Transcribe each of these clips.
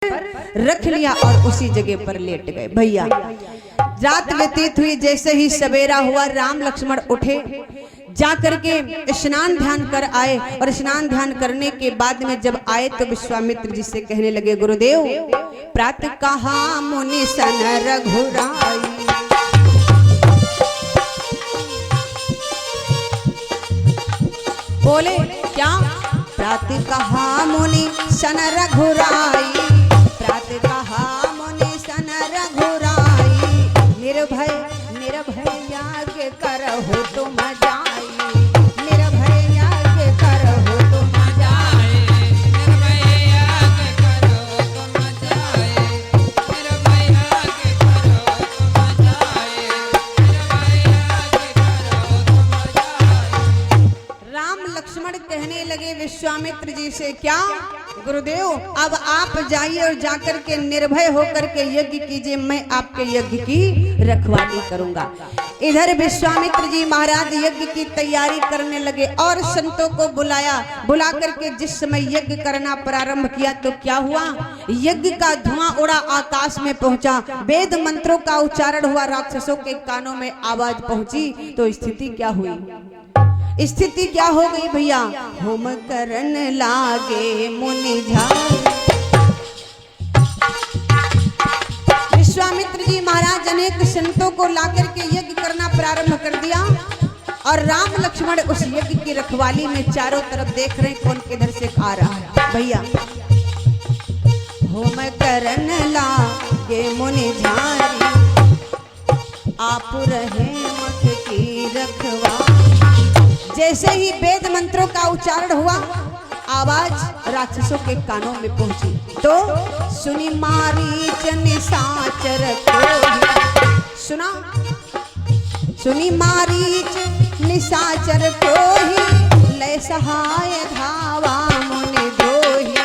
रख लिया और उसी जगह पर लेट गए। भैया रात व्यतीत हुई, जैसे ही सवेरा हुआ राम लक्ष्मण उठे, जा करके स्नान ध्यान कर आए और स्नान ध्यान करने के बाद में जब आए तो विश्वामित्र जी से कहने लगे, गुरुदेव प्रातः कहा मुनि सन रघुराई, बोले क्या? प्रातः कहा मुनि सन रघुराई, प्रातः कहा मुनि सन रघुराई, निर्भय निर्भय याज्ञ करहु तुम जाई, निर्भय याज्ञ करहु तुम जाई, निर्भय याज्ञ करो तुम जाए, निर्भय याज्ञ करो तुम जाए, निर्भय याज्ञ करो तुम जाए। राम लक्ष्मण कहने लगे विश्वामित्र जी से, क्या गुरुदेव अब आप जाइए और जाकर के निर्भय होकर के यज्ञ कीजिए, मैं आपके यज्ञ की रखवाली करूंगा। इधर विश्वामित्र जी महाराज यज्ञ की तैयारी करने लगे और संतों को बुलाया, बुला करके जिस समय यज्ञ करना प्रारंभ किया तो क्या हुआ, यज्ञ का धुआं उड़ा आकाश में पहुंचा, वेद मंत्रों का उच्चारण हुआ, राक्षसों के कानों में आवाज पहुंची, तो स्थिति क्या हुई, स्थिति क्या हो गई भैया, होम करन लागे मुनि झाई। विश्वामित्र जी महाराज अनेक संतों को लाकर के यज्ञ करना प्रारंभ कर दिया और राम लक्ष्मण उस यज्ञ की रखवाली में चारों तरफ देख रहे कौन किधर से आ रहा है। भैया होम करन लागे मुनि झाई, आप रहे मठ की रखवाली। जैसे ही वेद मंत्रों का उच्चारण हुआ, आवाज राक्षसों के कानों में पहुंची, तो सुनी मारीच निशाचर कोहि, सुना सुनी मारीच निशाचर कोहि, लय सहाय धावा मुनि द्रोही,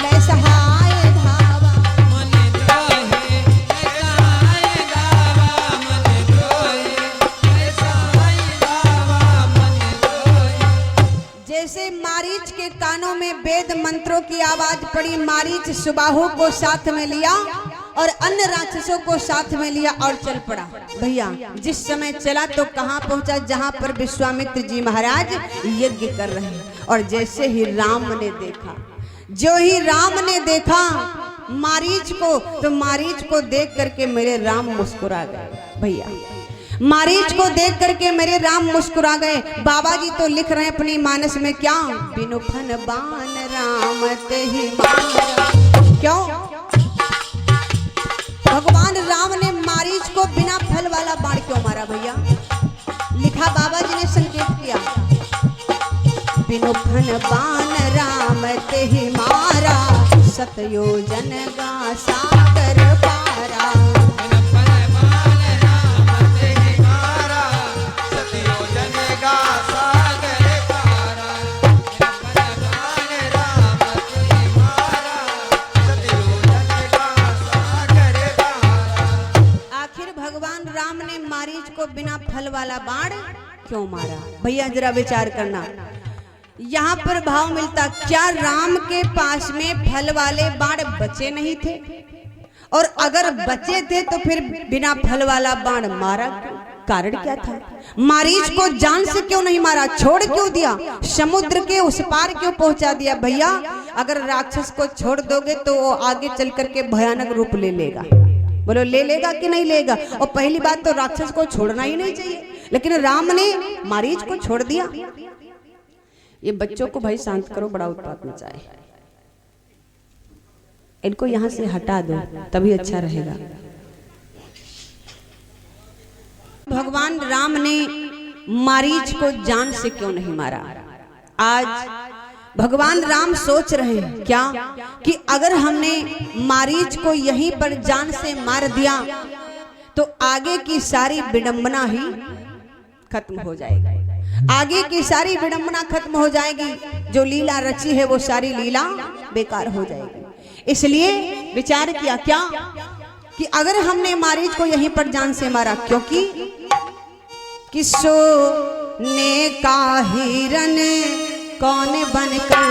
लय सहाय धावा मुनि द्रोही, लय सहाय धावा मुनि द्रोही, लय सहाय धावा मुनि द्रोही। जैसे मारीच के कानों में वेद मंत्रों की आवाज पड़ी, मारीच सुबाहु को साथ में लिया और अन्य राक्षसों को साथ में लिया और चल पड़ा। भैया जिस समय चला तो कहां पहुंचा, जहां पर विश्वामित्र जी महाराज यज्ञ कर रहे हैं। और जैसे ही राम ने देखा, जो ही राम ने देखा मारीच को, तो मारीच को देख करके मेरे राम मुस्कुरा गए। भैया मारीच को देख करके मेरे राम मुस्कुरा गए। बाबा जी तो लिख रहे हैं अपनी मानस में, क्या बिनु फन बान राम ते ही मारा। क्यों भगवान राम ने मारीच को बिना फल वाला बाण क्यों मारा भैया? लिखा बाबा जी ने संकेत किया, बिनु फन बान राम ते ही मारा, सतयोजन गा सागर पारा। बिना फल वाला बाण क्यों मारा? भैया जरा विचार करना, यहाँ पर भाव मिलता, क्या राम के पास में फल वाले बाण बचे नहीं थे? और अगर बचे थे तो फिर बिना फल वाला बाण मारा क्यों? कारण क्या था? मारीच को जान से क्यों नहीं मारा, छोड़ क्यों दिया, समुद्र के उस पार क्यों पहुंचा दिया? भैया अगर राक्षस को छोड़ दोगे तो वो आगे चल करके भयानक रूप ले लेगा। बोलो ले लेगा कि नहीं लेगा? और पहली बात तो राक्षस को छोड़ना ही नहीं चाहिए, लेकिन राम ने मारीच को छोड़ दिया। ये बच्चों को भाई शांत करो, बड़ा उत्पात मचाए, इनको यहां से हटा दो तभी अच्छा रहेगा। भगवान राम ने मारीच को जान से क्यों नहीं मारा? आज भगवान राम सोच रहे हैं क्या कि अगर हमने मारीच को यहीं पर जान से मार दिया तो आगे की सारी विडंबना ही खत्म हो जाएगी, आगे की सारी विडंबना खत्म हो जाएगी, जो लीला रची है वो सारी लीला बेकार हो जाएगी। इसलिए विचार किया क्या कि अगर हमने मारीच को यहीं पर जान से मारा, क्योंकि किसो ने का हिरन कौन बनकर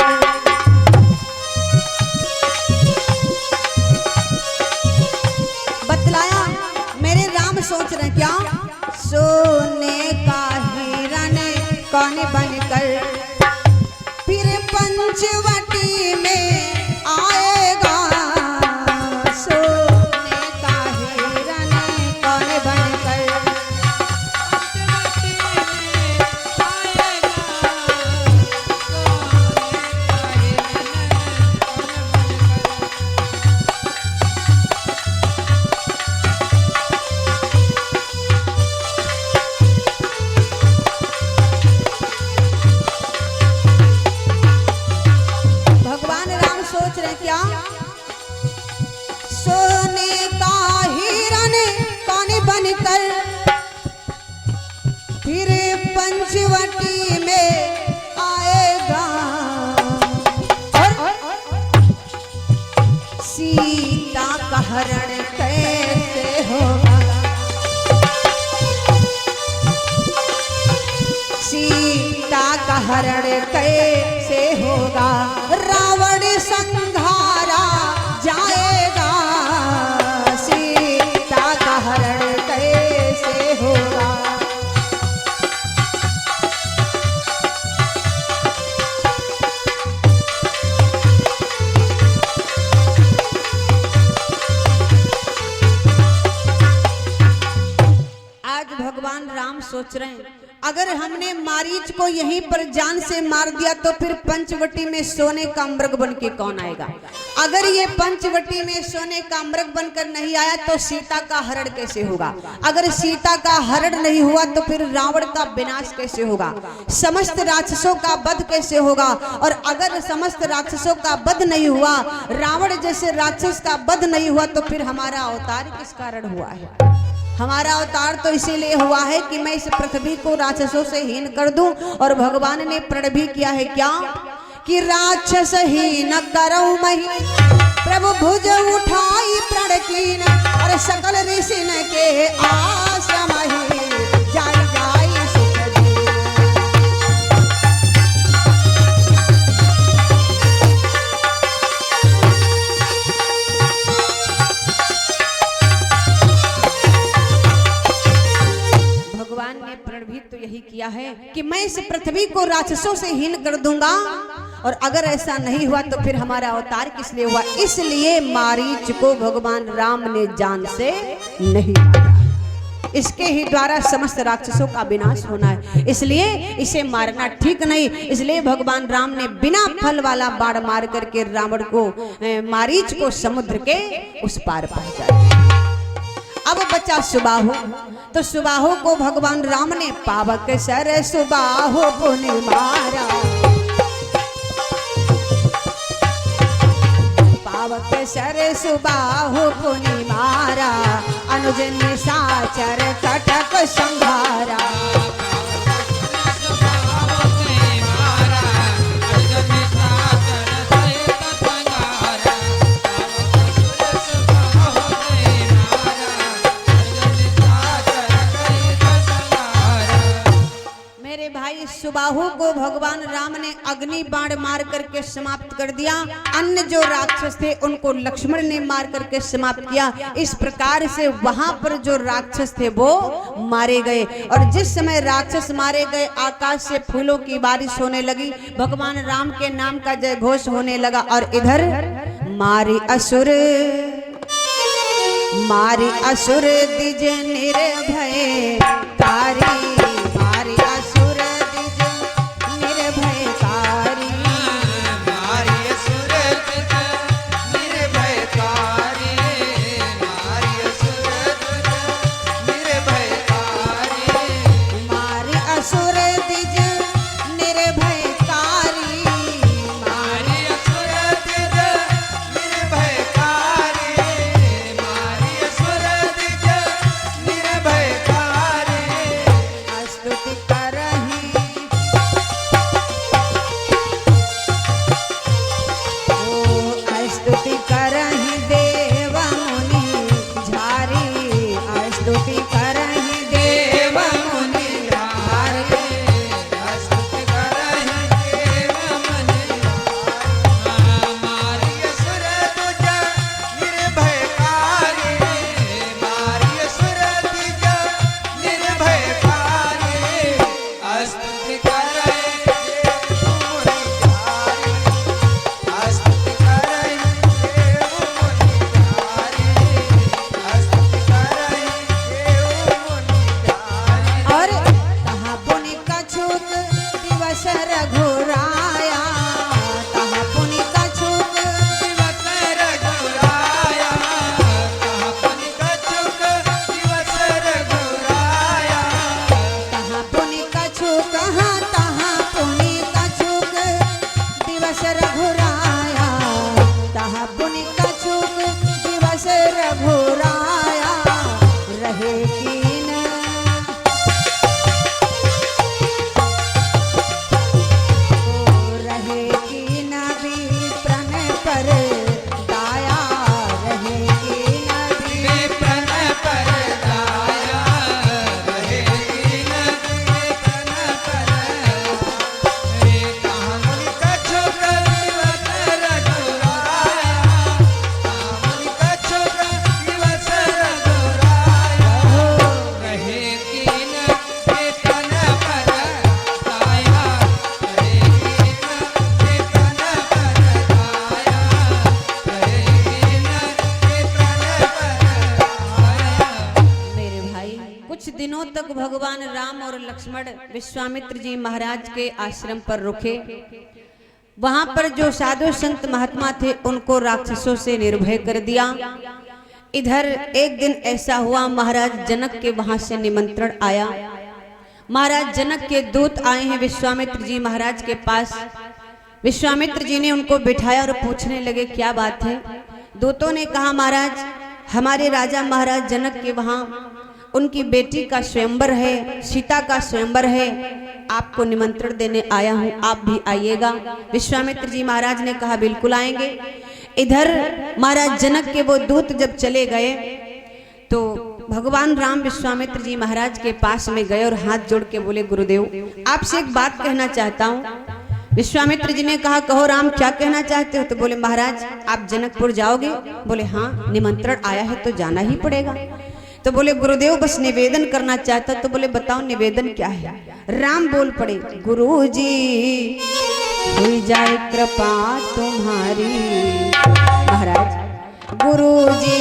पंचवटी में आएगा और सीता का हरण कैसे होगा, सीता का हरण कैसे होगा, रावण संघारा जाएगा, सीता का हरण कैसे होगा। आज भगवान राम सोच रहे हैं अगर हमने मारीच को यहीं पर जान से मार दिया तो फिर पंचवटी में सोने का मृग बन के कौन आएगा। अगर ये पंचवटी में सोने का मृग बनकर नहीं आया तो सीता का हरण कैसे होगा। अगर सीता का हरण नहीं हुआ तो फिर रावण का विनाश कैसे होगा, समस्त राक्षसों का वध कैसे होगा। और अगर समस्त राक्षसों का वध नहीं हुआ, रावण जैसे राक्षस का वध नहीं हुआ तो फिर हमारा अवतार किस कारण हुआ है। हमारा अवतार तो इसीलिए हुआ है कि मैं इस पृथ्वी को राक्षसों से हीन कर दूं। और भगवान ने प्रण भी किया है क्या कि राक्षस हीन करऊं मही, प्रभु भुज उठाई प्रण कीन, और सकल ऋषि के आश्रम ही जाई जाई सुख दी। भगवान ने प्रण भी तो यही किया है कि मैं इस पृथ्वी को राक्षसों से हीन कर दूंगा। और अगर ऐसा नहीं हुआ तो फिर हमारा अवतार किस लिए हुआ। इसलिए मारीच को भगवान राम ने जान से नहीं मारा, इसके ही द्वारा समस्त राक्षसों का विनाश होना है, इसलिए इसे मारना ठीक नहीं। इसलिए भगवान राम ने बिना फल वाला बाण मार करके रावण को मारीच को समुद्र के उस पार पहुंचाया। अब बचा सुबाहु, तो सुबाहु को भगवान राम ने पावक सर सुबाहु पुनि मारा, पावक सर सुबाहु पुनि मारा, अनुज निशाचर कटक संहारा। भाई सुबाहु को भगवान राम ने अग्नि बाण मार करके समाप्त कर दिया। अन्य जो राक्षस थे उनको लक्ष्मण ने मार करके समाप्त किया। इस प्रकार से वहां पर जो राक्षस थे वो मारे गए। और जिस समय राक्षस मारे गए आकाश से फूलों की बारिश होने लगी, भगवान राम के नाम का जय घोष होने लगा। और इधर मारी असुर द्विज निर्भय कारी, दिनों तक भगवान राम और लक्ष्मण विश्वामित्र जी महाराज के आश्रम पर रुके। वहां पर जो साधु संत महात्मा थे उनको राक्षसों से निर्भय कर दिया। इधर एक दिन ऐसा हुआ, महाराज जनक के वहां से निमंत्रण आया। महाराज जनक के दूत आए हैं विश्वामित्र जी महाराज के पास। विश्वामित्र जी ने उनको बिठाया और पूछने लगे क्या बात है। दूतों ने कहा महाराज हमारे राजा महाराज जनक के वहां उनकी बेटी का स्वयंवर है, सीता का स्वयंवर है, आपको निमंत्रण देने आया हूं, आप भी आइएगा। विश्वामित्र जी महाराज ने कहा बिल्कुल आएंगे। इधर महाराज जनक के वो दूत जब चले गए तो भगवान राम विश्वामित्र जी महाराज के पास में गए और हाथ जोड़ के बोले गुरुदेव आपसे एक बात कहना चाहता हूँ। विश्वामित्र जी ने कहा कहो राम क्या कहना चाहते हो। तो बोले महाराज आप जनकपुर जाओगे। बोले हाँ निमंत्रण आया है तो जाना ही पड़ेगा। तो बोले गुरुदेव बस निवेदन करना चाहता। तो बोले बताओ निवेदन क्या है। राम बोल पड़े गुरुजी हुई जाए कृपा तुम्हारी। महाराज गुरुजी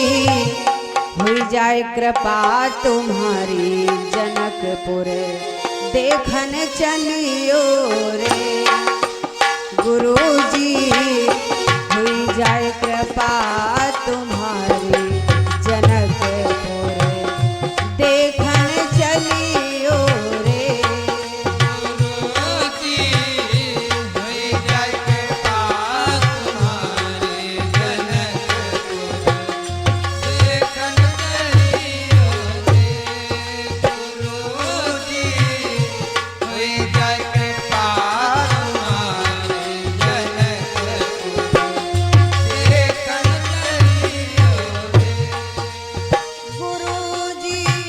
हुई जाए कृपा तुम्हारी, जनकपुर देखन चलियो रे। गुरुजी हुई जाए कृपा तुम्हारी, जनकपुर देखन चलियो रे। गुरुजी हुई जाए कृपा तुम्हारी, जनकपुर देखन चलियो रे। गुरुजी हुई जाए कृपा तुम्हारी, जनकपुर देखन चलियो रे। गुरुजी हुई जाए कृपा तुम्हारी, जनकपुर देखन चलियो गुरुजी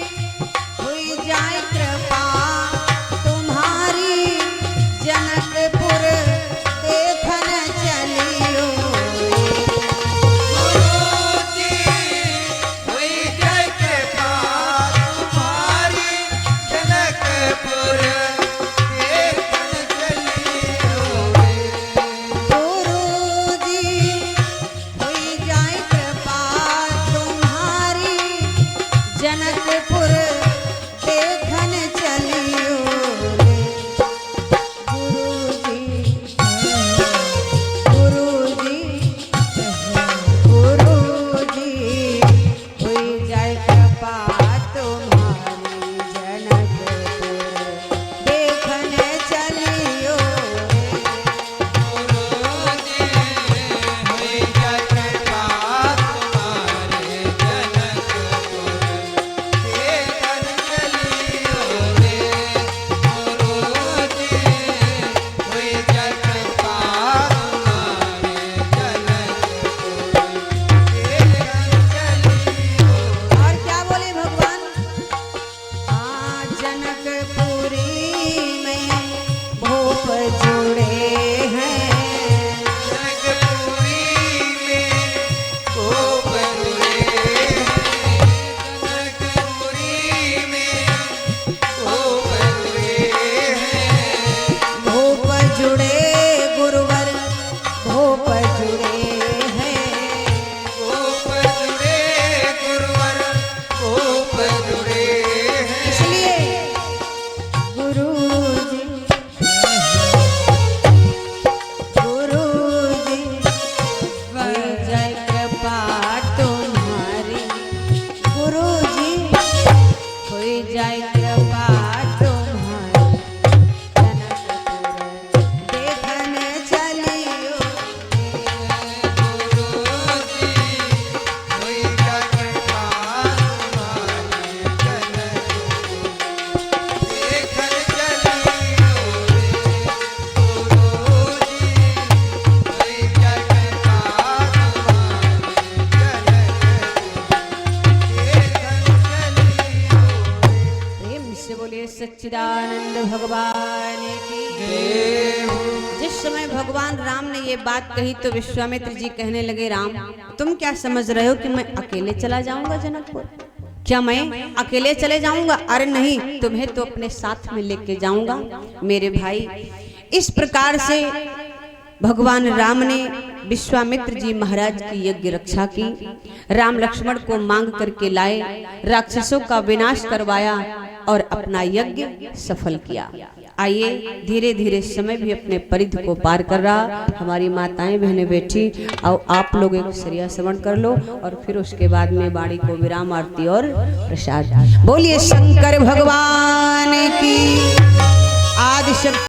हुई जाए कृपा तुम्हारी, जनकपुर देखन चलियो रे। गुरुजी हुई जाए कृपा तुम्हारी, जनकपुर देखन चलियो रे। गुरुजी गुरुजी हुई जाए कृपा तुम्हारी, जनकपुर देखन चलियो रे। गुरुजी हुई जाए कृपा तुम्हारी, जनकपुर देखन चलियो रे। गुरुजी हुई जाए कृपा तुम्हारी, जनकपुर देखन चलियो। और क्या बोले भगवान जनकपुरी में भूप जुड़े हैं। जनकपुरी में गोप जुड़े हैं। जनकपुरी में गोप जुड़े हैं। भूप जुड़े गुरुवर भूप जुड़े हैं। गोप जुड़े गुरुवर गोप जुड़े हैं। इसलिए गुरुजी गुरुजी हुई जाए कृपा तुम्हारी, गुरुजी हुई जाए कृपा तुम्हारी, जनकपुर देखन चलियो रे। गुरुजी हुई जाए कृपा तुम्हारी, जनकपुर देखन चलियो रे। गुरुजी हुई जाए कृपा तुम्हारी, जनकपुर देखन चलियो रे। प्रेम से बोलिए सच्चिदानंद भगवान की। जिस समय भगवान राम ने ये बात कही तो विश्वामित्र जी कहने लगे राम तुम क्या समझ रहे हो कि मैं अकेले चला जाऊंगा जनकपुर। क्या मैं अकेले चले जाऊंगा। अरे नहीं तुम्हें तो अपने साथ में लेके जाऊंगा मेरे भाई। इस प्रकार से भगवान राम ने विश्वामित्र जी महाराज की यज्ञ रक्षा की। राम लक्ष्मण को मांग करके लाए, राक्षसों का विनाश करवाया। और अपना यज्ञ सफल किया। आइए, धीरे धीरे समय भी अपने परिधि को पार कर रहा। हमारी माताएं बहनें बैठी, और आप लोग एक श्रेया श्रवण कर लो और फिर उसके बाद में बाड़ी को विराम, आरती और प्रसाद। बोलिए शंकर भगवान की। आदि शक्ति।